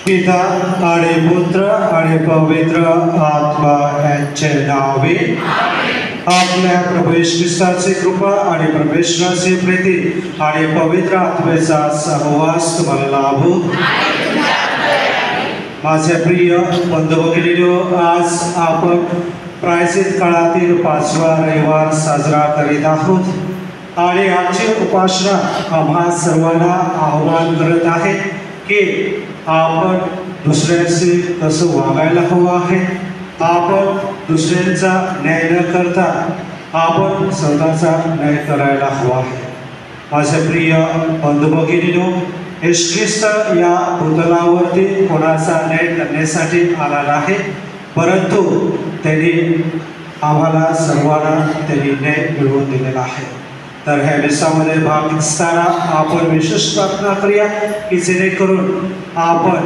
पिता आणि पुत्र आणि पवित्र आत्मा यांचे नावे. आपल्या प्रभू येशू ख्रिस्ताची कृपा आणि परमेश्वराची प्रीती आणि पवित्र आत्मेचा सहवास तुम्हाला लाभो. माझे प्रिय बंधू भगिनींनो, आज आपण प्रायश्चित काळातील 5वा रविवार साजरा करीत आहोत आणि आजची उपासना आम्हा सर्वांना आव्हान करत आहे की आपण दुसऱ्याशी कसं वागायला हवं आहे. आपण दुसऱ्यांचा न्याय न करता आपण स्वतःचा न्याय करायला हवा आहे. माझे प्रिय बंधू भगिनींनो, येशू ख्रिस्त या भूतलावरती कोणाचा न्याय करण्यासाठी आला आहे, परंतु त्यांनी आम्हाला सर्वांना त्यांनी न्याय मिळवून दिलेला आहे. तर ह्या विषयामध्ये भाग असताना आपण विशेष प्रार्थना करूया की जेणेकरून आपण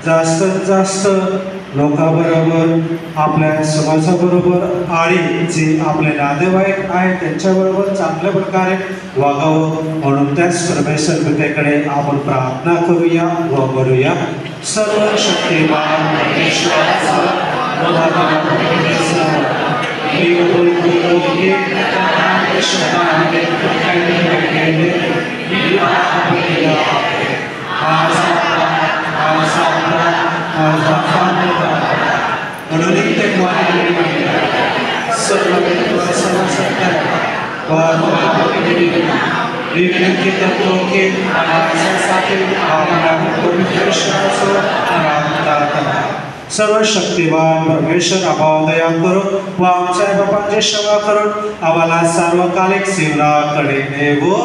जास्तीत जास्त लोकांबरोबर, आपल्या समाजाबरोबर आणि जे आपले नातेवाईक आहेत त्यांच्याबरोबर चांगल्या प्रकारे वागावं. म्हणून त्याच परमेश्वर पितेकडे आपण प्रार्थना करूया व करूया. सर्व शक्तिमान सर्व शक्तिमान परमेश्वर आम्हाला दया करून व आमच्या बापांची सेवा करून आम्हाला सार्वकालिक जीवनाकडे नेवो.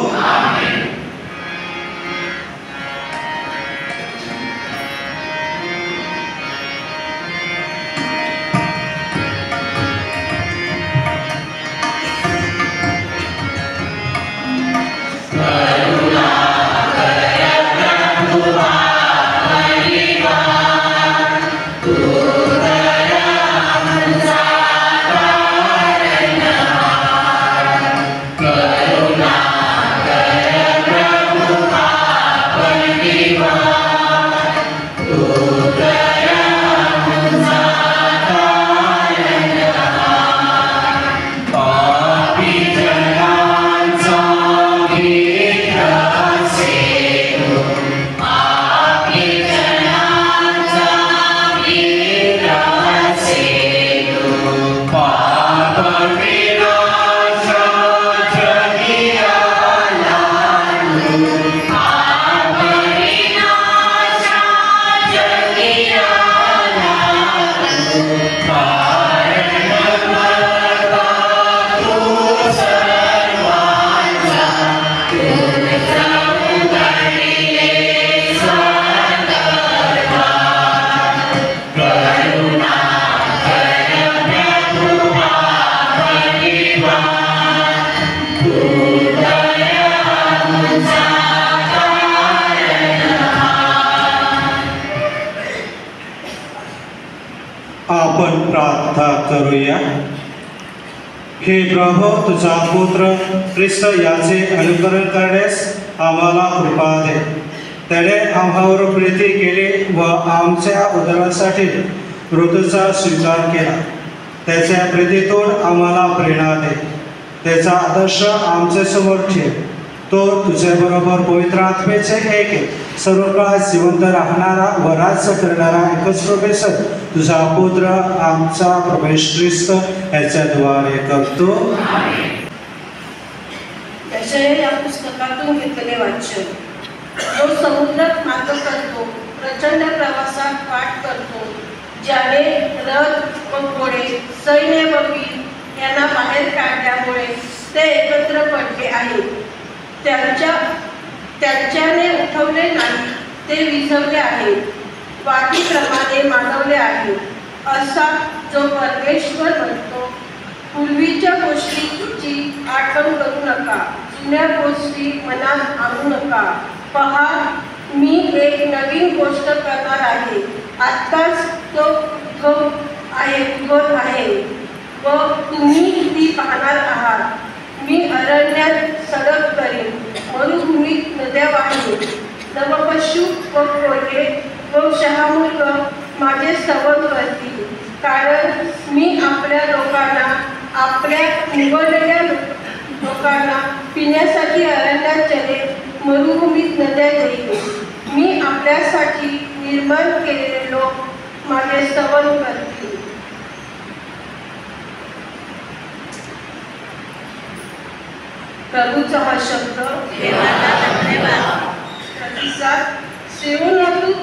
आपण प्रार्थना करूया. हे प्रभू, तुझा पुत्र ख्रिस्त याचे अनुकरण करण्यास आम्हाला कृपा दे. त्याने आम्हावर प्रीती केली व आमच्या उद्धारासाठी मृत्यूचा स्वीकार केला. त्याच्या प्रीतीतून आम्हाला प्रेरणा दे. त्याचा आदर्श आमच्या समोर ठेव. तो तुझ्याबरोबर पवित्र आत्मेचे एक सर्व काळ जिवंत राहणारा व राज्य करणारा एकच परमेश्वर तुझा पुत्र आमचा प्रभू ख्रिस्त याच्याद्वारे करतो. या पुस्तकातून घेतलेले वाचन. जो समुद्रात मार्ग करतो, प्रचंड प्रवासात वाट करतो, ज्याने रथ व घोडे, सैन्य व वीर यांना बाहेर काढल्यामुळे ते एकत्र पडले आहेत. त्याच्याने उठवले नाही, ते विझवले आहेत, वाटीप्रमाणे मानवले आहेत. असा जो परमेश्वर म्हणतो, पूर्वीच्या गोष्टीची आठवण करू नका, जुन्या गोष्टी मनात आणू नका. पहा, मी एक नवीन गोष्ट करणार आहे, आत्ताच तो उगवत आहे व तुम्ही ती पाहणार आहात. मी अरण्यात सडक करीन, मरुभूमीत नद्या वाहीन. नवपशु व कोल्हे व शहामुर्ग माझे स्तवन करतील, कारण मी आपल्या लोकांना, आपल्या निवडलेल्या लोकांना पिण्यासाठी अरण्यात जले, मरुभूमीत नद्या देईल. मी आपल्यासाठी निर्माण केलेले लोक माझे स्तवन करतील. प्रभूचा हा शब्द. प्रतिसाद. सियोनातून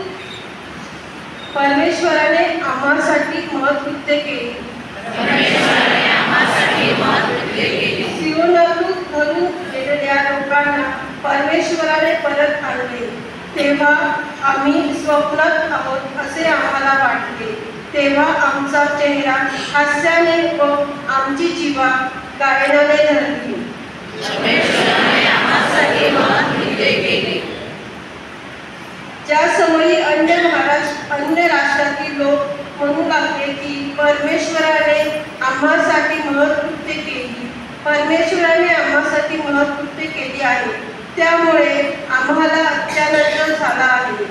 परमेश्वराने आम्हासाठी महत्कृत्य केली. सियोनातून घरून गेलेल्या लोकांना परमेश्वराने परत आणले. तेव्हा आम्ही स्वप्नात आहोत असे आम्हाला वाटले. तेव्हा आमचा चेहरा हास्याने व आमची जिव्हा गायनाने धरली. ज्या समयी अन्य राष्ट्रातील लोक म्हणू लागले की परमेश्वराने आम्हासाठी महत्कृत्य केली, परमेश्वराने आम्हासाठी महत्कृत्य केली आहे, त्यामुळे आम्हाला अत्यानंद झाला आहे.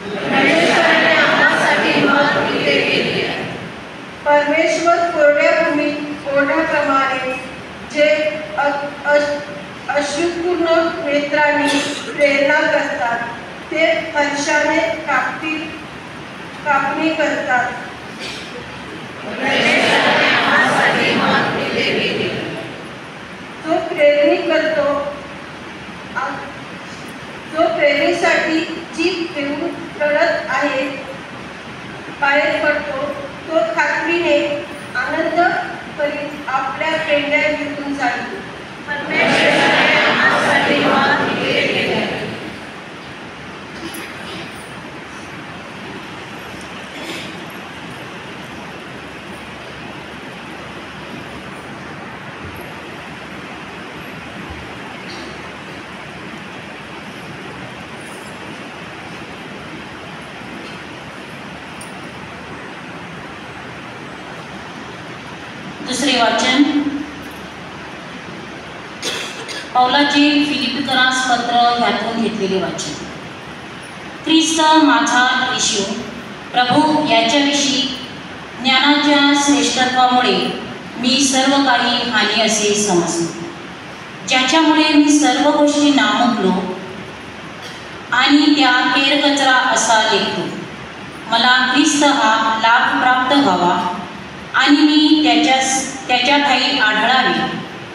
परमेश्वराने आम्हासाठी महत्कृत्य केली आहे. परमेश्वर कोरड्या भूमीत कोरड्याप्रमाणे जे अश्रुपूर्ण नेत्रांनी प्रेरणा करतात ते हर्षाने कापणी करतात. जो प्रेरणी करतो, जो प्रेरणीसाठी जीभ घेऊन रडत आहे, बाहेर पडतो, तो खात्रीने आनंद करीत आपल्या पेंड्या घेऊन जाईल. दुसरे वाचन पौलाचे फिलिपिकरास पत्र ह्यातून घेतलेले वाचन. ख्रिस्त माझा येशू प्रभू याच्याविषयी ज्ञानाच्या श्रेष्ठत्वामुळे मी सर्व काही हानी असे समजतो, ज्याच्यामुळे मी सर्व गोष्टी नामुकलो आणि त्या केरकचरा असा लेखतो. मला ख्रिस्त हा लाभ प्राप्त व्हावा आणि मी त्याच्या ठाई आढळावे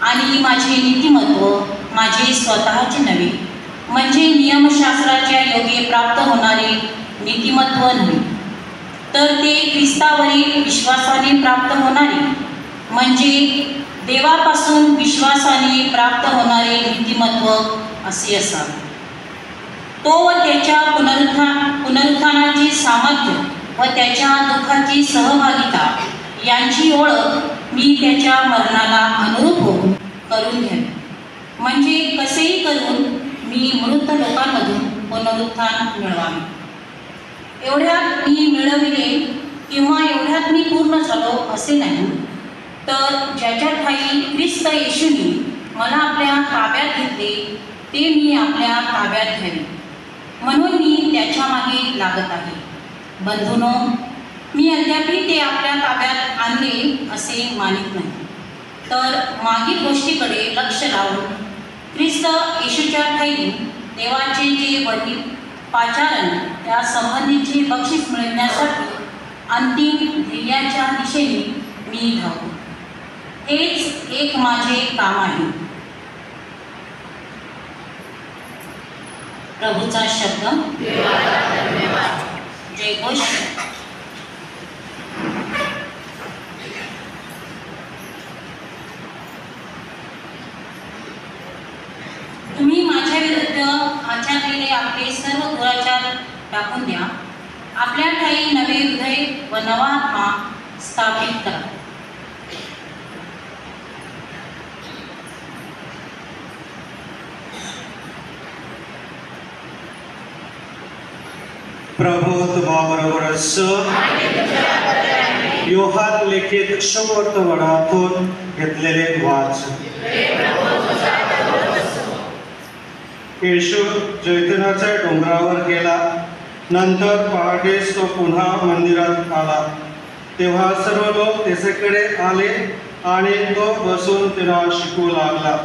आणि माझे नीतिमत्व माझे स्वतःचे नव्हे, म्हणजे नियमशास्त्राच्या योगे प्राप्त होणारे नीतिमत्व नव्हे, तर ते ख्रिस्तावरील विश्वासाने प्राप्त होणारे, म्हणजे देवापासून विश्वासाने प्राप्त होणारे नीतिमत्व असे असावे. तो व त्याच्या पुनरुत्थानाचे सामर्थ्य व त्याच्या दुःखाची सहभागिता यांची ओळख मी त्याच्या मरणाला अनुरूप होऊन करून घ्यावी, म्हणजे कसेही करून मी मृत लोकांमधून पुनरुत्थान मिळवावे. एवढ्यात मी मिळविले किंवा एवढ्यात मी पूर्ण झालो असे नाही, तर ज्याच्या ठाई ख्रिस्त येशूने मला आपल्या ताब्यात घेतले ते मी आपल्या ताब्यात घ्यावे, म्हणून मी त्याच्या मागे लागत आहे. बंधूनो, मी अद्यापही ते आपल्या ताब्यात आणले असे मानित नाही, तर मागील गोष्टीकडे लक्ष लावून ख्रिस्त येशूच्या ठाई देवाचे जे वरील पाचारण त्या संबंधीचे बक्षीस मिळवण्यासाठी अंतिम ध्येयाच्या दिशेने मी धावतो. हेच एक माझे काम आहे. प्रभूचा शब्द. जय घोष. तुम्ही माझ्या विरुद्ध आचरलेले आपले सर्व दुराचार टाकून द्या. आपल्या ठाई नवे हृदय व नवा आत्मा स्थापित करा. प्रभू तुम्हाबरोबर असो. योहान लिखित शुभवर्तमानातून घेतलेले वाचन. येशू जैतुनाच्या डोंगरावर गेला. नंतर पहाटेस तो पुन्हा मंदिरात आला, तेव्हा सर्व लोक त्याच्याकडे आले आणि तो बसून त्यांना शिकवू लागला.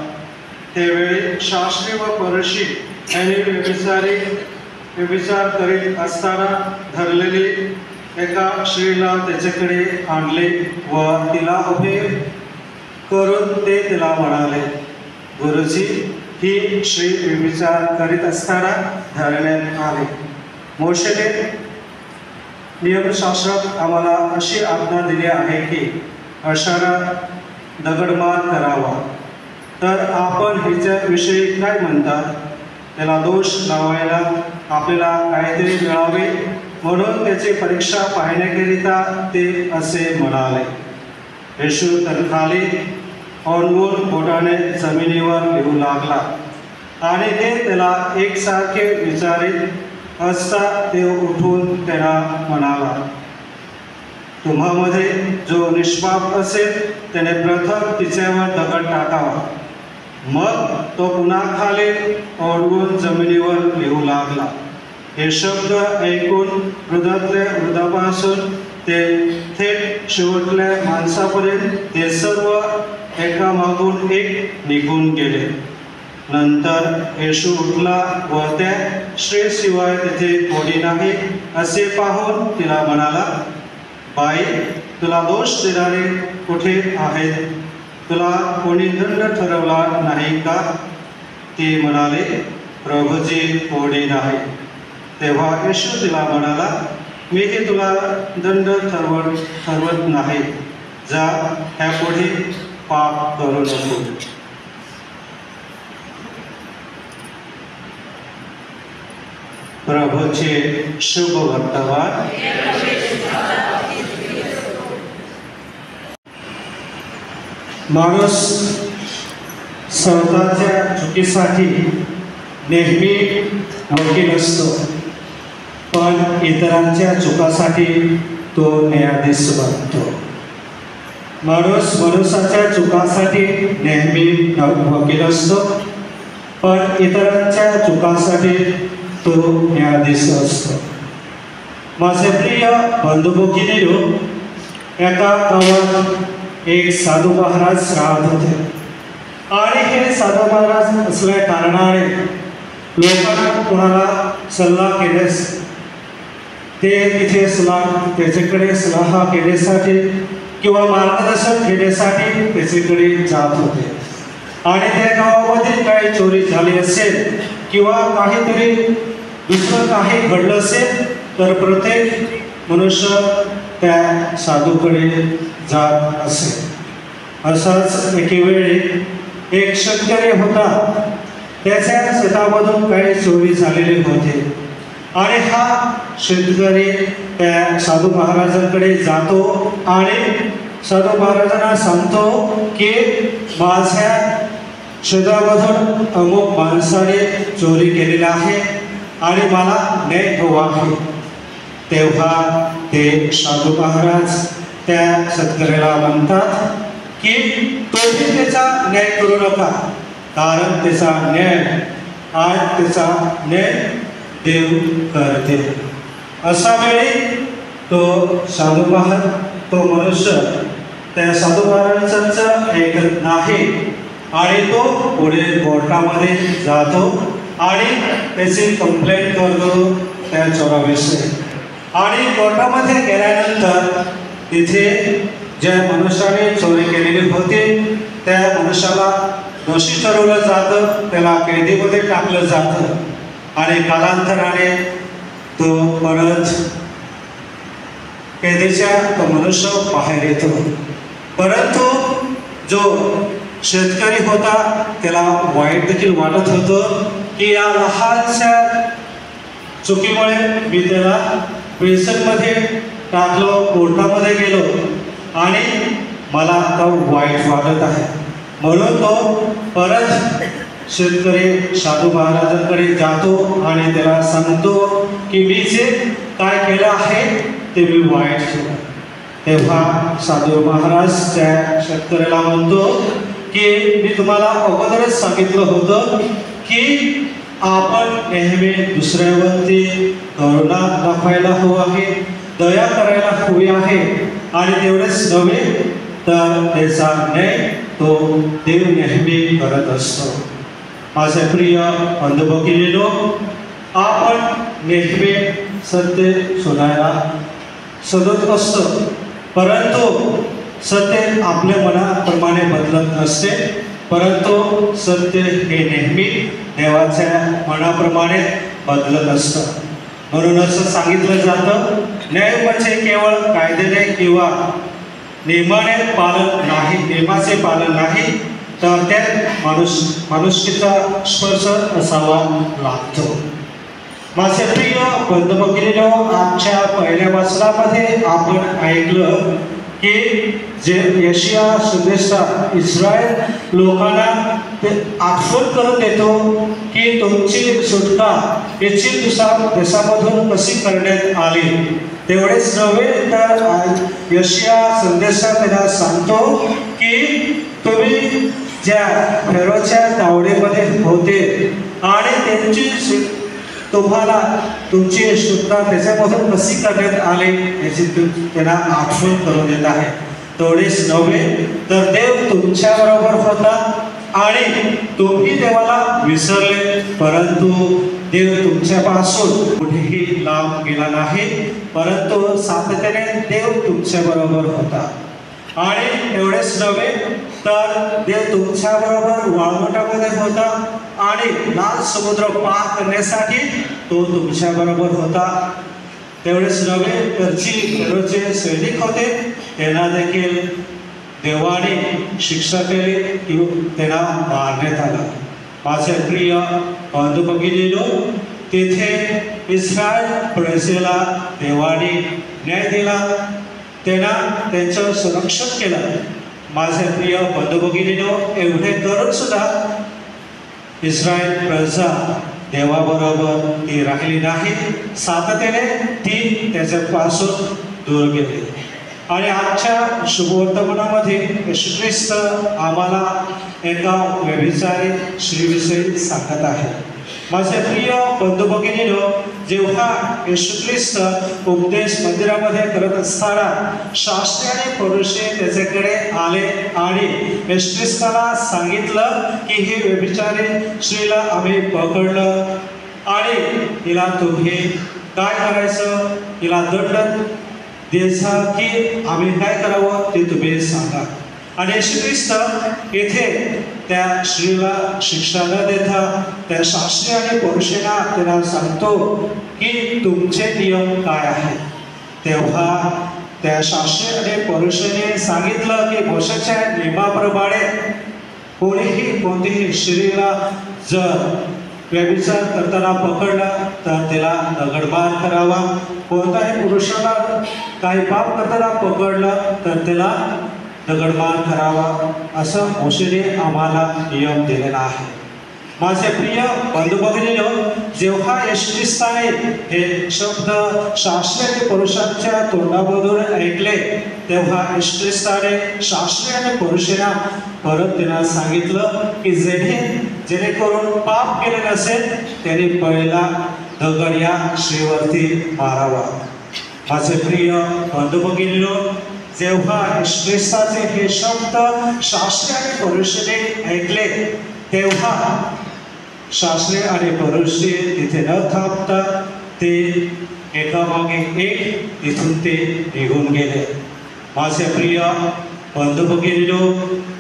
त्यावेळी शास्त्री व फरीसी यांनी व्यभिचार करीत असताना धरलेली एका स्त्रीला त्याच्याकडे आणले व तिला उभे करून ते तिला म्हणाले, गुरुजी, ही स्त्री व्यभिचार करीत असताना धरण्यात आली. मोशेने नियमशास्त्रात आम्हाला अशी आज्ञा दिली आहे की अशाला दगडमार करावा. तर आपण हिच्याविषयी काय म्हणतात? त्याला दोष लावायला आपल्याला काहीतरी मिळावे म्हणून त्याची परीक्षा पाहण्याकरिता ते असे म्हणाले. येशू तर खाली ओढवून बोटाने जमिनीवर लिहू लागला आणि ते त्याला एकसारखे विचारित असता ते उठून त्याला म्हणाला, तुम्हामध्ये जो निष्पाप असेल त्याने प्रथम तिच्यावर दगड टाकावा. मग तो पुन्हा खाली ओढवून जमिनीवर लिहू लागला. हे शब्द ऐकून वृद्धातल्या वृद्धापासून ते थेट शेवटल्या माणसापर्यंत ते सर्व एकामागून एक निघून गेले. नंतर येशू उठला व त्या स्त्रीशिवाय तिथे कोणी नाही असे पाहून तिला म्हणाला, बाई, तुला दोष देणारे कुठे आहेत? तुला कोणी दंड ठरवला नाही का? ती म्हणाले, प्रभूजी, कोणी नाही. तेव्हा येशू तिला म्हणाला, मीही तुला दंड ठरवत नाही. जा, ह्यापुढे पाप करू नको. प्रभूचे शुभ वर्तमान. माणूस स्वतःच्या चुकीसाठी नेहमी वकील असतो, पण इतरांच्या चुकासाठी तो न्यायाधीश बनतो. माणूस मनुष्याच्या चुकासाठी नेहमी वकील असतो, पण इतरांच्या चुकासाठी तो न्यायाधीश असतो. माझे प्रिय बंधू भगिनींनो, एका गावात एक साधू महाराज राहत होते आणि हे साधू महाराज असल्या कारणाने लोकांना कोणाला सल्ला केल्यास ते तिथे त्याच्याकडे सल्ला घेण्यासाठी किंवा मार्गदर्शन घेण्यासाठी त्याच्याकडे जात होते. आणि त्या गावामध्ये काही चोरी झाली असेल किंवा काहीतरी दुसरं काही घडलं असेल तर प्रत्येक मनुष्य त्या साधूकडे जात असे. असाच एके वेळी एक शेतकरी होता. त्याच्या शेतामधून काही चोरी झालेली होते आणि हा शेतकरी त्या साधू महाराजांकडे जातो आणि साधू महाराजांना सांगतो की माझ्या शेतामधून अमुक माणसाने चोरी केलेली आहे आणि मला न्याय हवा आहे. तेव्हा ते साधू महाराज त्या शेतकऱ्याला म्हणतात की तुम्ही त्याचा न्याय करू नका, कारण त्याचा त्याचा न्याय देव करते. अशा वेळी तो मनुष्य त्या साधू महाराजांचं ऐकत नाही आणि तो पुढे कोर्टामध्ये जातो आणि त्याची कंप्लेंट करतो त्या चोराविषयी. आणि कोर्टामध्ये गेल्यानंतर तिथे ज्या मनुष्याने चोरी केलेली होती त्या मनुष्याला दोषी ठरवलं जातं, त्याला कैदेमध्ये टाकलं जातं आणि कालांतराने तो परत कैदेच्या तो मनुष्य बाहेर येतो. परंतु जो शेतकरी होता त्याला वाईट देखील वाटत होतं की या लहानशा चुकीमुळे मी त्याला प्रिझनमध्ये टाकलो, कोर्टामध्ये गेलो आणि मला आता वाईट वाटत आहे. म्हणून तो परत शेतकरी साधू महाराजांकडे जातो आणि त्याला सांगतो की मी जे काय केलं आहे ते मी वाईट केलं. तेव्हा साधू महाराज त्या शेतकऱ्याला म्हणतो की मी तुम्हाला अगोदरच सांगितलं होतं की आपण नेहमी दुसऱ्यावरती करुणा दाखवायला हवं आहे, दया करायला हवी आहे. आणि तेवढेच नव्हे तर त्याचा न्याय तो देव नेहमी करत असतो. माझे प्रिय बंधू-भगिनींनो, आपण नेहमी सत्य शोधायला शोधत असतो, परंतु सत्य आपल्या मनाप्रमाणे बदलत नसते, परंतु सत्य हे नेहमी देवाच्या मनाप्रमाणे बदलत असतं. म्हणून असं सांगितलं जातं, न्याय म्हणजे केवळ कायद्याने किंवा नियमाचे पालन नाही, तर त्यात मनुष्याचा स्पर्श असावा लागतो. माझे प्रिय बंधू-भगिनींनो, आजच्या पहिल्या वचनामध्ये आपण ऐकलं की जे यशिया संदेशा इस्रायल लोकांना ते आठवण करून देतो की तुमची सुटका इच्छित देशामधून कशी करण्यात आली. तेवढेच नव्हे तर यशिया संदेशा त्यांना सांगतो की तुम्ही ज्या फेरोच्या तावडीमध्ये होते आणि तुम्हाला तुमची सुटका त्याच्यामधून कशी करण्यात आली याची त्यांना आठवण करून देत आहे. तेवढेच नव्हे तर देव तुमच्याबरोबर होता आणि तुम्ही देवाला विसरले, परंतु देव तुमच्यापासून कुठेही लांब गेला नाही, परंतु सातत्याने देव तुमच्याबरोबर होता. आणि एवढेच नव्हे तर देव तुमच्याबरोबर वाळवंटामध्ये होता आणि लाल समुद्र पार करण्यासाठी तो तुमच्याबरोबर होता. तेवढेच नव्हे तर जे सैनिक होते त्यांना देखील देवाने शिक्षा केली किंवा त्यांना मारण्यात आलं. माझे प्रिय बंधू-भगिनींनो, तिथे इस्रायल प्रजेला देवाने न्याय दिला, त्यांना त्यांचं संरक्षण केलं. माझे प्रिय बंधू-भगिनींनो, एवढे करून सुद्धा इस्रायल प्रजा देवाबरोबर ती राहिली नाही, सातत्याने ती त्याच्यापासून दूर गेली. आणि आजच्या शुभवर्तमानामध्ये येशू ख्रिस्त आम्हाला एका व्यभिचारी स्त्रीविषयी सांगत आहे. माझे प्रिय बंधू-भगिनींनो, जेव्हा येशू ख्रिस्त उपदेश मंदिरामध्ये करत असताना शास्त्री आणि फरीसी त्याच्याकडे आले आणि येशू ख्रिस्ताला सांगितलं की ही व्यभिचारी स्त्रीला आम्ही पकडलं आणि तिला तुम्ही काय करायचं, तिला दंड द्यायचा की आम्ही काय करावं ते तुम्ही सांगा. आणि येशू ख्रिस्त येथे त्या स्त्रीला शिक्षा न देता त्या शास्त्री आणि फरीसींना त्यांना सांगतो की तुमचे नियम काय आहेत. तेव्हा त्या शास्त्री आणि फरीसींनी सांगितलं की मोशेच्या नियमाप्रमाणे कोणतीही स्त्रीला जर व्यभिचार करताना पकडला तर त्याला दगडमार करावा, कोणत्याही पुरुषाला काही पाप करताना पकडलं तर त्याला दगडमार करावा, असं मोशेने आम्हाला नियम दिलेला आहे. माझे प्रिय बंधू-भगिनींनो, जेव्हा येशू ख्रिस्ताने हे शब्द शास्त्री आणि फरीसींच्या तोंडामधून ऐकले तेव्हा येशू ख्रिस्ताने शास्त्री आणि फरीसींना परत त्यांना सांगितलं की जेणेकरून पाप केले नसेल त्याने पहिला दगड या स्त्रीवरती मारावा. माझे प्रिय बंधू-भगिनींनो, जेव्हा येशू ख्रिस्ताचे हे शब्द शास्त्री आणि फरीसींनी ऐकले तेव्हा शास्त्री आणि फरीसी तिथे न थांबता ते एकामागे एक तिथून ते निघून गेले. माझे प्रिय बंधू-भगिनींनो,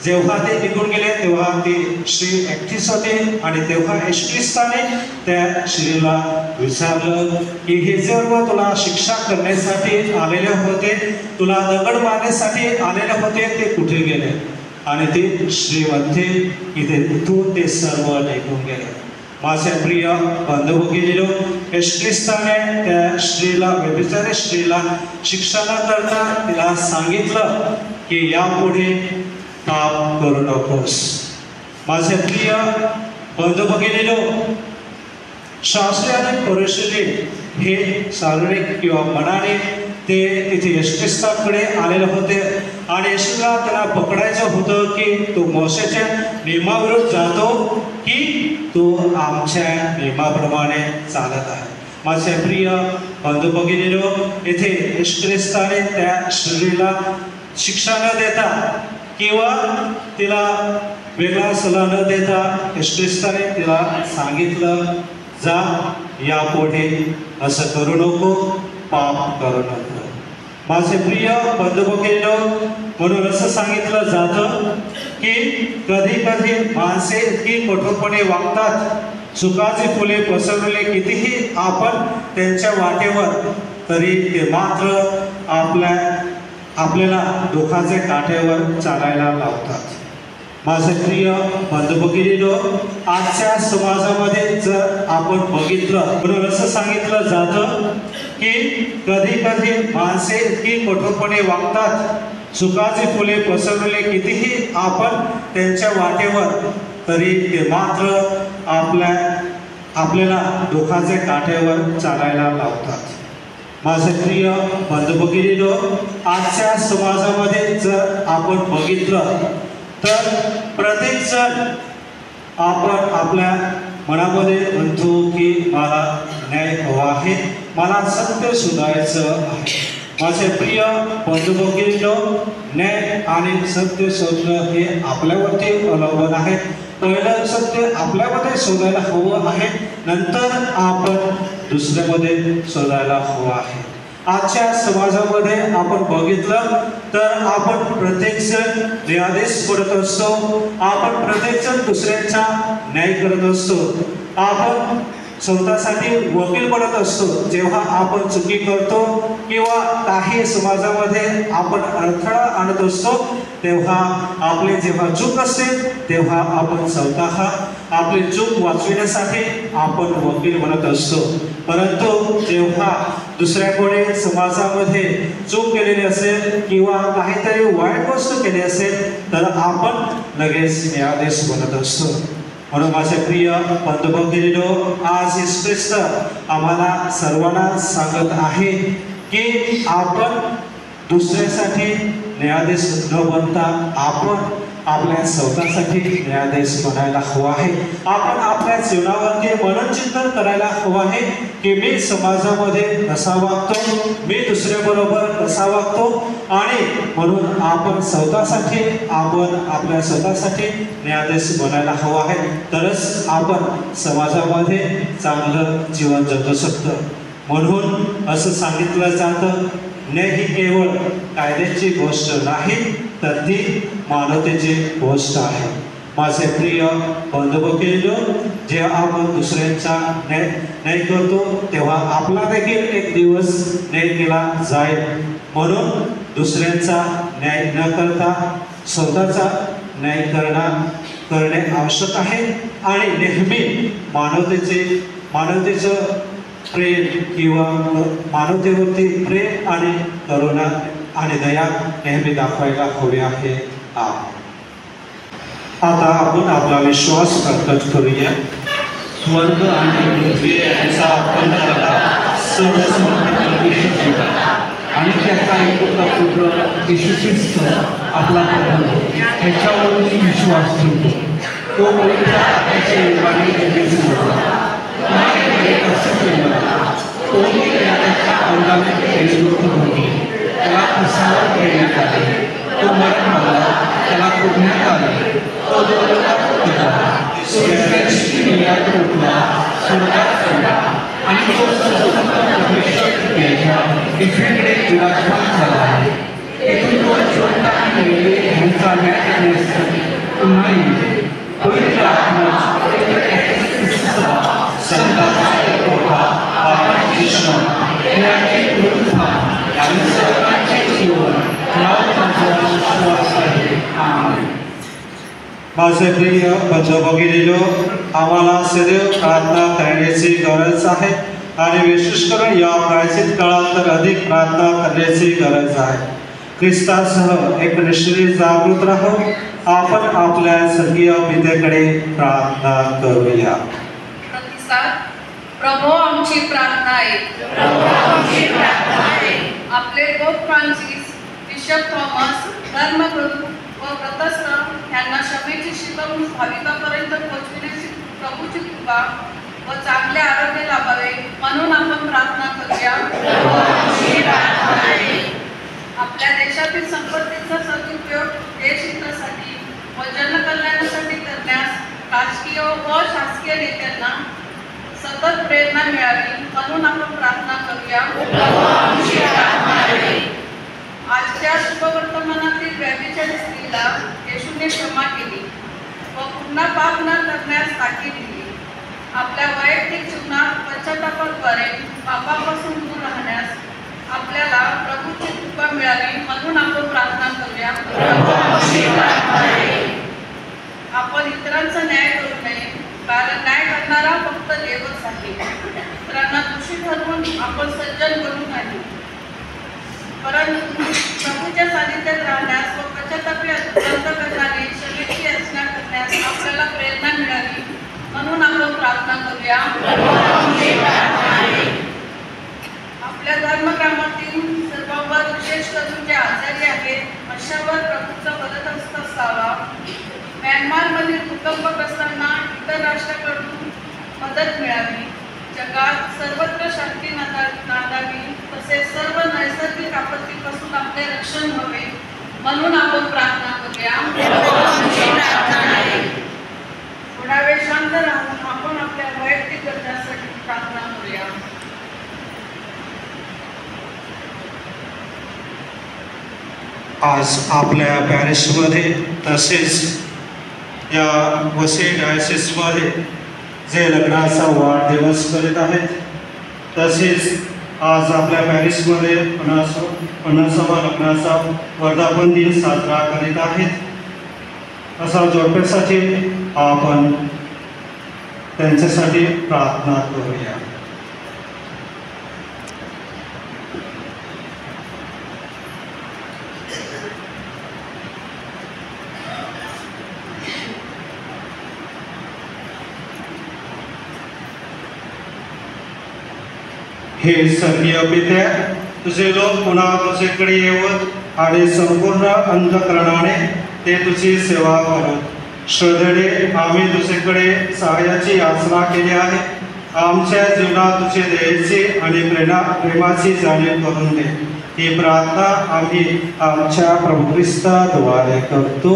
जेव्हा ते निघून गेले तेव्हा ती स्त्री एकटीच होती आणि तेव्हा येशू ख्रिस्ताने त्या स्त्रीला विचारलं की हे सर्व तुला शिक्षा करण्यासाठी आलेले होते, तुला दगड मारण्यासाठी आलेले होते, ते कुठे गेले. आणि ती स्त्री म्हणते की तिथून ते सर्व निघून गेले. माझ्या प्रिय बंधू-भगिनींनो, येशू ख्रिस्ताने त्या स्त्रीला, व्यभिचारी स्त्रीला शिक्षा न करता तिला सांगितलं की यापुढे पाप करू नकोस. माझे प्रिय बंधू-भगिनींनो, शास्त्री आणि फरीसींनी हे शारीरिक किंवा मनाने ते तिथे येशू ख्रिस्ताकडे आलेले होते आणि येशूला त्याला पकडायचं होतं की तो मोशेच्या नियमाविरुद्ध जातो की तो आमच्या नियमाप्रमाणे चालत आहे. माझे प्रिय बंधू भगिनींनो, येथे येशू ख्रिस्ताने त्या स्त्रीला शिक्षा न देता किंवा तिला वेगळा सल्ला न देता येशू ख्रिस्ताने तिला सांगितलं, जा यापुढे असं करू नको, पाप करू नको. माझे प्रिय बंधू भगिनींनो, म्हणून असं सांगितलं जातं की कधी कधी माणसे इतकी कठोरपणे वागतात, चुकाचे फुले पसरवले कितीही आपण त्यांच्या वाटेवर, तरी ते मात्र आपल्याला दुःखाचे काठ्यावर चालायला लावतात. माझे प्रिय बंधू भगिनींनो, आजच्या समाजामध्ये जर आपण बघितलं, म्हणून असं सांगितलं जातं की कधी कधी माणसे इतकी कठोरपणे वागतात, चुकाचे फुले पसरवले कितीही आपण त्यांच्या वाटेवर, तरी ते मात्र आपल्याला दुःखाचे काठ्यावर चालायला लावतात. माझे प्रिय बंधू भगिनींनो, आजच्या समाजामध्ये जर आपण बघितलं तर प्रत्येक जण आपण आपल्या मनामध्ये म्हणतो की मला न्याय हवा आहे, मला सत्य शोधायचं आहे. माझे प्रिय बंधू भगिनींनो, न्याय आणि सत्य शोधणं हे आपल्यावरती अवलंबून आहे. पहिलं सत्य आपल्यामध्ये शोधायला हवं आहे, नंतर आपण दुसऱ्यामध्ये शोधायला हवं आहे. आजच्या समाजामध्ये आपण बघितलं तर आपण प्रत्येकजण न्यायाधीश करत असतो, आपण प्रत्येकजण दुसऱ्यांचा न्याय करत असतो, आपण स्वतःसाठी वकील बनत असतो. जेव्हा आपण चुकी करतो किंवा काही समाजामध्ये आपण अडथळा आणत असतो, तेव्हा आपले जेव्हा चूक असते तेव्हा आपण स्वतः आपली चूक वाचविण्यासाठी आपण वकील बनत असतो. परंतु जेव्हा दुसऱ्याकडे समाजामध्ये चूक केलेली असेल किंवा काहीतरी वाईट गोष्ट केली असेल तर आपण लगेच न्यायाधीश बनत असतो. म्हणून माझे प्रिय बंधू भगिनींनो, आज येशू ख्रिस्त आम्हाला सर्वांना सांगत आहे की आपण दुसऱ्यासाठी न्यायाधीश न बनता आपण आपल्या स्वतःसाठी न्यायाधीश बनायला हवा आहे. आपण आपल्या जीवनावरती मननचिंतन करायला हवं आहे की मी समाजामध्ये कसा वागतो, मी दुसऱ्याबरोबर कसा वागतो, आणि म्हणून आपण आपल्या स्वतःसाठी न्यायाधीश बनायला हवं आहे. तरच आपण समाजामध्ये चांगलं जीवन जगू शकतो. म्हणून असं सांगितलं जातं, न्याय ही केवळ कायद्याची गोष्ट नाही तर ती मानवतेची गोष्ट आहे. माझे प्रिय बंधू भगिनींनो, जेव्हा आपण दुसऱ्यांचा न्याय करतो तेव्हा आपला देखील एक दिवस न्याय केला जाईल. म्हणून दुसऱ्यांचा न्याय न करता स्वतःचा न्याय करणे आवश्यक आहे. आणि नेहमी मानवतेचं प्रेम किंवा मानवतेवरती प्रेम आणि करुणा आणि दया नेहमी दाखवायला हवे आहे. आता आपण आपला विश्वास प्रकट करूया. स्वर्ग आणि पृथ्वी यांचा पंतप्रधा सर्व समर्पित आणि त्याचा एकटा पुत्र येशू ख्रिस्त आपला प्रभू ह्याच्यावर मी विश्वास ठेवतो. तो पवित्र आत्म्याच्या योगाने निर्मित होता. तो त्याच्या अंगाने प्रेरित होते. त्याला प्रसावर करण्यात आले. तो मरण पावला, त्याला फोडण्यात आले. तो स्वर्गात उठला, स्वर्गात चढला आणि तो इकडे विराजमान झाला आहे. येथून तो जिवंत आणि मेलेले ह्यांचा न्याय करण्यासाठी पुन्हा येईल. पवित्र आत्मा संतांचा पुरवठा, पापांची क्षमा, देवाची पुनरुत्थान आणि सर्वांचे जीवन यावर त्यांचा विश्वास आहे. आमेन. माझे प्रिय बंधू भगिनींनो, आम्हाला सदैव प्रार्थना करण्याची गरज आहे आणि विशेष करून या प्रायश्चित काळात तर अधिक प्रार्थना करण्याची गरज आहे. ख्रिस्तासह एक निश्चित जागृत राहू. आपण आपल्या स्वर्गीय पित्याकडे प्रार्थना करूया. प्रभू आमची प्रार्थना आहे. आपले पोप फ्रान्सिस, बिशप थॉमस, धर्मगुरू व व्रतस्थ यांना क्षमेची शिकवून भाविकापर्यंत पोहोचविण्याची प्रभूची कृपा व चांगले आरोग्य लाभावे म्हणून आपण प्रार्थना करूया. आपल्या देशातील संपत्तीचा सदुपयोग देशहितासाठी व जनकल्याणासाठी करण्यास राजकीय व शासकीय नेत्यांना सतत प्रेरणा मिळावी म्हणून आपण प्रार्थना करूया. आजच्या शुभवर्तमानातील व्याधीच्या स्त्रीला येशूने क्षमा केली व पुन्हा पाप न करण्यास ताकीद दिली. आपल्या वैयक्तिक जीवनात पश्चातापाद्वारे पापापासून दूर राहण्यास आपल्याला प्रभूची कृपा मिळावी म्हणून आपण प्रार्थना करूया. आपण इतरांचा न्याय करू नये, कारण न्याय करणारा फक्त देवच आहे. इतरांना दोषी ठरवून आपण सज्जन बनू नाही, परंतु प्रभूच्या सानिध्यात राहण्यास व पश्चातापी अंत करणारे क्षमेची याचना करण्यास आपल्याला प्रेरणा मिळावी म्हणून आपण प्रार्थना करूया. आपल्या धर्मकामातील सर्वांवर, विशेष करून जे आजारी आहेत अशावर प्रभूचा मदत असावा. म्यानमारमधील भूकंपग्रस्तांना इतर राष्ट्राकडून मदत मिळावी. जगात सर्वत्र शांती नांदावी, तसेच सर्व नैसर्गिक आपत्तीपासून आपले रक्षण व्हावे म्हणून आपण प्रार्थना करूया. थोडा वेळ शांत राहून आपण आपल्या वैयक्तिक गरजांसाठी प्रार्थना करूया. आज आपल्या पॅरिसमध्ये तसेच या वसई डायसिसमध्ये जे लग्नाचा वाढदिवस करीत आहेत, तसेच आज आपल्या पॅरिसमध्ये 50वा लग्नाचा वर्धापन दिन साजरा करीत आहेत. अशा जोडप्यासाठी आपण त्यांच्यासाठी प्रार्थना करूया. हे स्वर्गीय पित्या, तुझे लोक पुन्हा तुझ्याकडे येवत आणि संपूर्ण अंतःकरणाने ते तुझी सेवा करत श्रद्धेने आम्ही तुझ्याकडे सहाय्याची याचना केली आहे. आमच्या जीवनात तुझे दयेची आणि प्रेमाची जाणीव करून दे. ही प्रार्थना आम्ही आमच्या प्रभू ख्रिस्ताद्वारे करतो.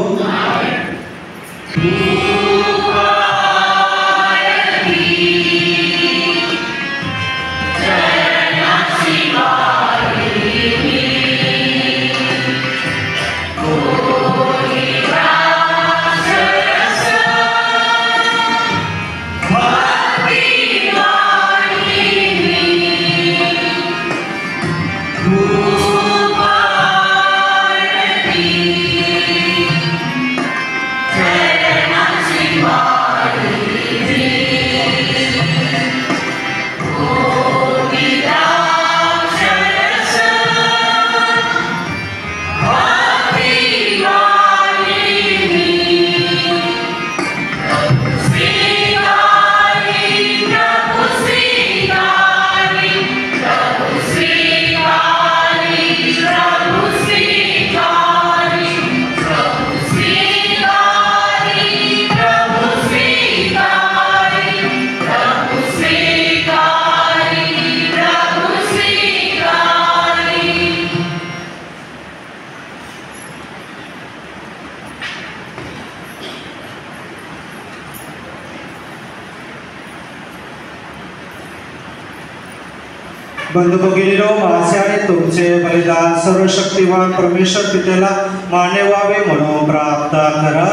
बंधू भगिनीनो, माझे आणि तुमचे बलिदान सर्वशक्तिमान परमेश्वर पित्याला मान्य व्हावे म्हणून प्रार्थना करा.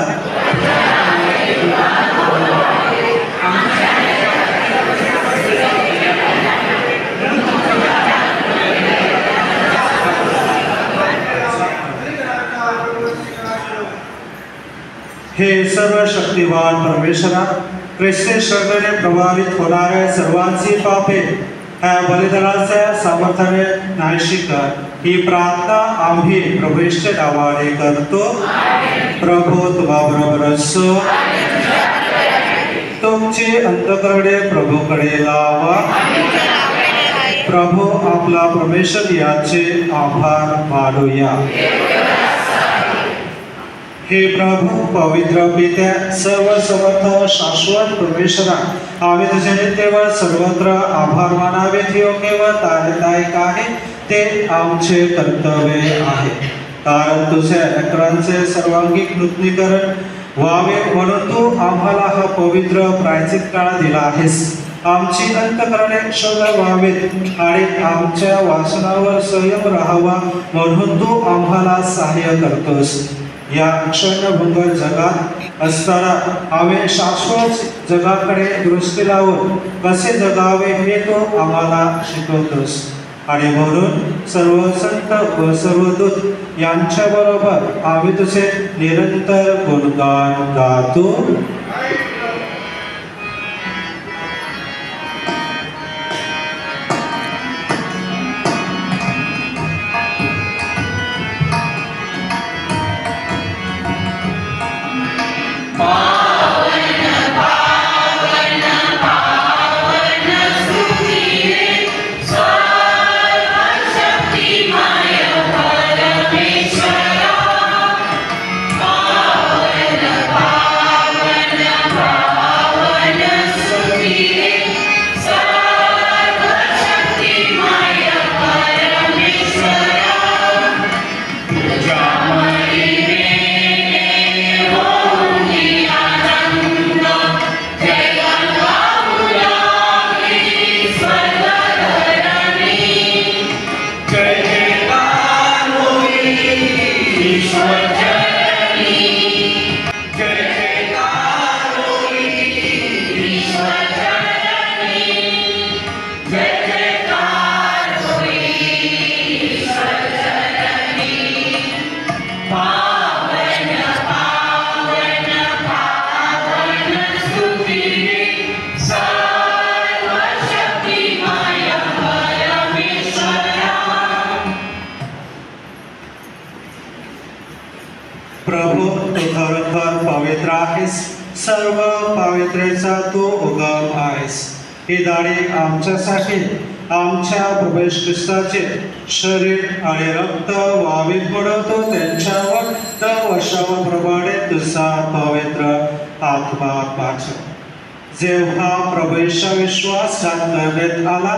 हे सर्वशक्तिमान परमेश्वरा, ख्रिस्ती श्रद्धेने प्रभावित होणाऱ्या सर्वांची पापे ह्या बलिदानाच्या सामर्थ्याने नाहीशी कर. ही प्रार्थना आम्ही प्रभूच्या नावाने करतो. प्रभू तुम्हाबरोबर असो. तुमची अंतःकरणे प्रभूकडे लावा. प्रभू आपला परमेश्वर याचे आभार मानूया. हे प्रभू पवित्र पित्या सर्व समर्थ शाश्वत परमेश्वरा, आम्ही तुझे नित्यवर सर्वत्र आभार मानावे योग्य व तारदायक आहे ते आमचे कर्तव्य आहे. कारण तुझ्या लेकरांचे सर्वांगीण नूतनीकरण व्हावे म्हणून तू आम्हाला हा पवित्र प्रायश्चित काळ दिला आहेस. आमची अंतःकरणे शुद्ध व्हावेत आणि आमच्या वासनावर संयम राहावा म्हणून तू आम्हाला सहाय्य करतोस. या क्षणभंग जगात असताना आम्ही शाश्वत जगाकडे दृष्टी लावून कसे जगावे हे तू आम्हाला शिकवतोस. आणि म्हणून सर्व संत व सर्व दूत यांच्याबरोबर आम्ही तुझे निरंतर गुणगान गातो. प्रभू तू खरोखर पवित्र आहेस. सर्व पवित्रेचा तू उगम आहेस. ही दाढी आमच्यासाठी आमच्या प्रभू ख्रिस्ताचे शरीर आणि रक्त व्हावे म्हणून तो त्यांच्यावर वर्षाप्रमाणे तुझा पवित्र आत्मा पाठव. जेव्हा प्रभूचा विश्वास करण्यात आला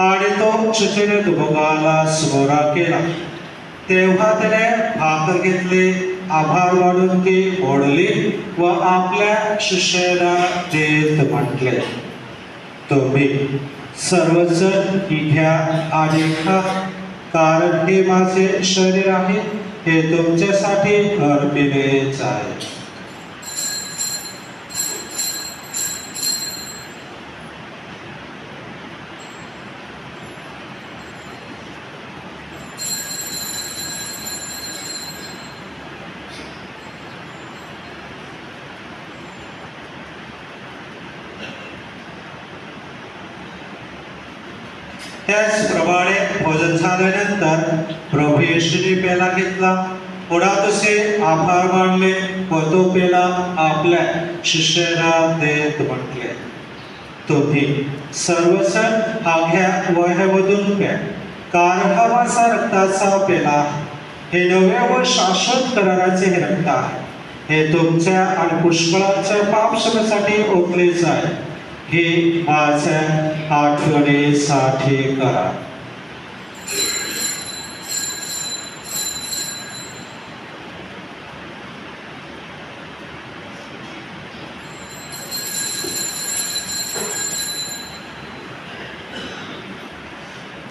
आणि तो चिठीने दुभोगाला समोरा केला तेव्हा त्याने भाकर घेतली, आभार मानून ती ओढली व आपल्या शिष्याला देत म्हटले, तुम्ही सर्वजण घ्या आणि खा, कारण हे माझे शरीर आहे, हे तुमच्यासाठी अर्पिले जाईल. त्याचप्रमाणे भोजन झाल्यानंतर प्रभू येशूने पेला घेतला, पुन्हा तसे आभार मानले व तो पेला आपल्या शिष्याला देत म्हटले, तुम्ही सर्वजण हा घ्या व ह्यामधून प्या, कारण हा माझा रक्ताचा पेला, हे नव्या व शाश्वत कराराचे हे रक्त आहे, हे तुमच्या आणि पुष्कळांच्या पापक्षमेसाठी ओतले जाईल. हे माझ्या आठवणीसाठी करा.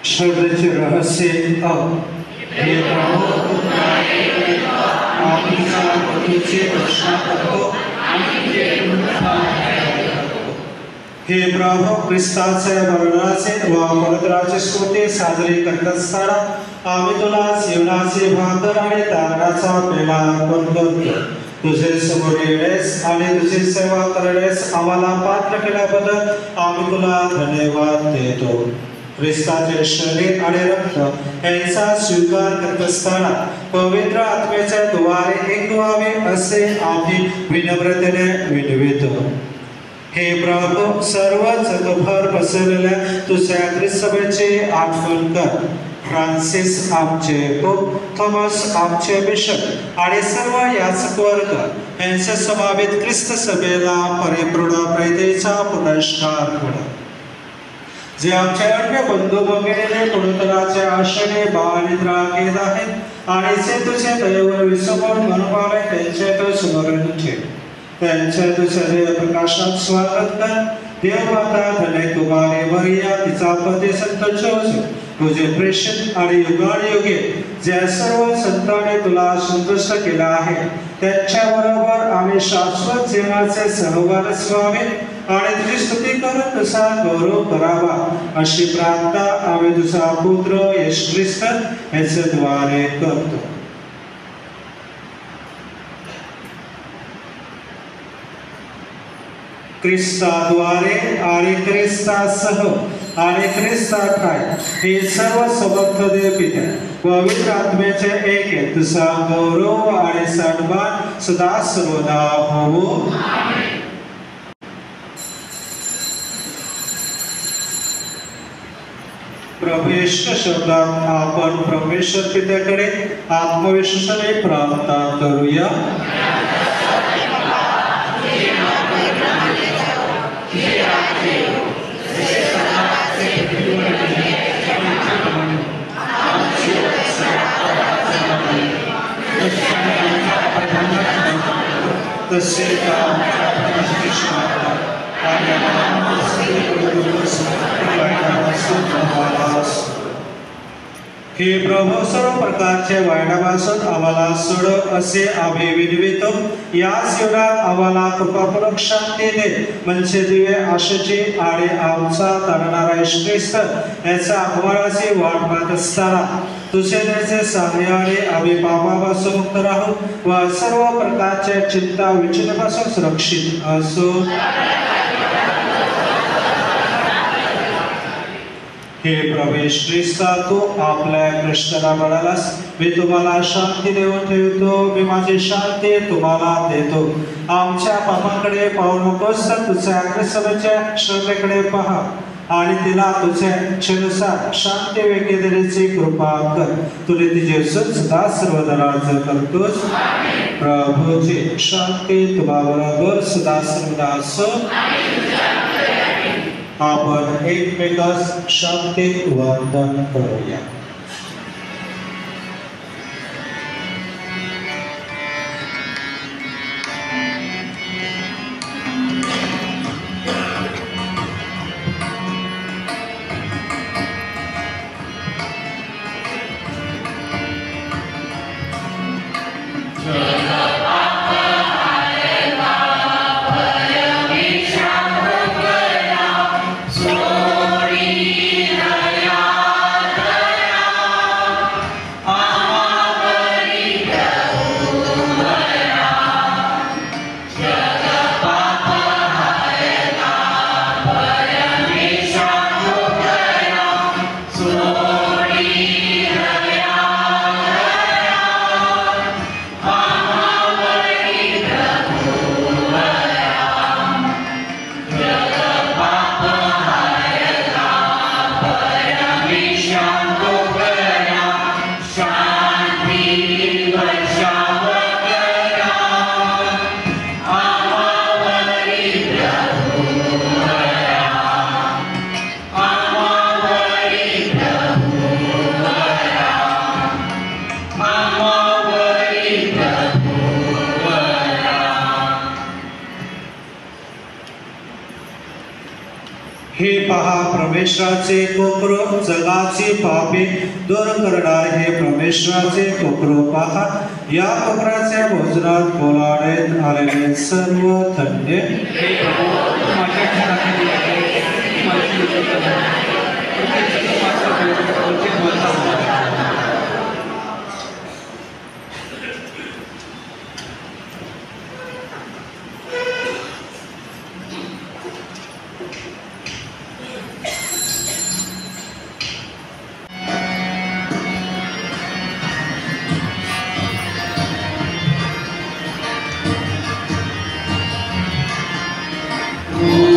श्रद्धेचे रहस्य हे प्रभू आमच्या प्रभूची रक्षणा करतो आणि हे प्रभू ख्रिस्ताचे मरणाचे व पुनरुत्थानाची स्तुती साजरी करत असताना आम्ही तुला जीवनाची भाकर आणि तारणाचा पेला अर्पण करतो. तुझे समोर येण्यास आणि तुझी सेवा करण्यास आम्हाला पात्र केल्याबद्दल आम्ही तुला धन्यवाद देतो. ख्रिस्ताचे शरीर आणि रक्त यांचा स्वीकार करत असताना पवित्र आत्म्याच्या द्वारे एक व्हावे असे आम्ही विनम्रतेने विनवितो. हे प्रभू, सर्व जगभर पसरलेल्या तुझ्या ख्रिस्त सभेची आठवण कर. फ्रान्सिस आमचे पोप, थॉमस आमचे बिशप आणि सर्व याचक वर्ग यांच्या समावेत ख्रिस्त सभेला परिपूर्ण प्रेतेचा पुरस्कार कर. जे आमचे अन्य बंधू भगिनीने पुनरुत्थानाच्या आशेने बाळनिद्रा घेत आहेत आणि जे तुझे दयेवर विसरून मनपावे त्यांचे तो स्मरण ठेव. त्यांच्या तुझ्या प्रकाशात स्वागत कर. देवमाता धन्य कुमारी मरिया, तिचा पती संत जोसेफ, तुझे प्रेषित आणि युगानुयुगे ज्या सर्व संतांनी तुला संतुष्ट केला आहे त्यांच्याबरोबर आम्ही शाश्वत जीवनाचे सहवारस व्हावे आणि तुझी स्तुती करून तुझा गौरव करावा अशी प्रार्थना आम्ही तुझा पुत्र येशू ख्रिस्त याच्याद्वारे करतो. ख्रिस्ताद्वारे आणि ख्रिस्तासह आणि ख्रिस्ताखाय हे सर्व समर्थ देव पित्या पवित्र आत्म्याचे एक आहे, तुझा गौरव आणि सन्मान सदा सर्वदा होवो. प्रवेश शब्दात आपण परमेश्वर पित्याकडे आत्मविश्वासाने प्रार्थना करूया. हे प्रभू, सर्व प्रकारचे वाईटापासून आम्हाला सोड असे आम्ही विनवितो. याच युगात आम्हाला कृपापूर्वक शांती दे, म्हणजे दिवे आशेची आणि आमचा तारणारा येशू ख्रिस्त याचा आगमनाची वाट पाहत असताना तुझे त्याचे सहाय्याने आम्ही पापापासून मुक्त राहू व सर्व प्रकारच्या चिंता विचलितापासून सुरक्षित असू. हे प्रवेश ख्रिस्ता, तू आपल्या कृष्णाला म्हणालास, मी तुम्हाला शांती देऊन ठेवतो, मी माझी शांती तुम्हाला देतो. आमच्या पापांकडे पाहू नकोस, तर तुझ्या ख्रिस्ताच्या श्रद्धेकडे पहा आणि तिला तुझ्या इच्छेनुसार शांती वेगळी देण्याची कृपा कर. तुला तिचे सदा सर्वदा राज्य करतोस. प्रभूची शांती तुम्हाबरोबर सदा सर्वदा असो. आपण एकमेकास शांती वंदन करूया. हे पहा, परमेश्वराचे कोकरू, जगाची पापे दूर करणार हे परमेश्वराचे कोकरू पहा. या कोकराच्या भोजनात बोलावण्यात आलेले सर्व धन्य. Oh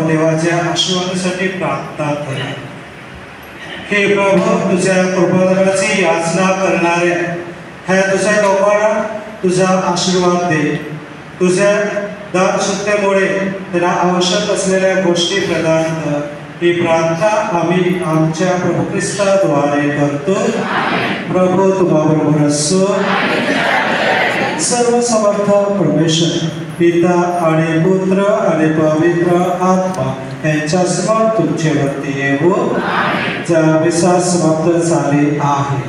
देवाच्या आशीर्वादासाठी प्रार्थना करा. हे प्रभू, तुझ्या कृपादराची याचना करणारे ह्या तुझ्या लोकांना तुझा आशीर्वाद दे. तुझ्या दानशक्तीमुळे त्यांना आवश्यक असलेल्या गोष्टी प्रदान कर. ही प्रार्थना आम्ही आमच्या प्रभू ख्रिस्ताद्वारे करतो. प्रभू तुम्हाबरोबर असो. सर्व समर्थ परमेश्वर पिता आणि पुत्र आणि पवित्र आत्मा यांच्या सर्व तुमच्यावरती येवो. विश्वास समाप्त झाले आहे.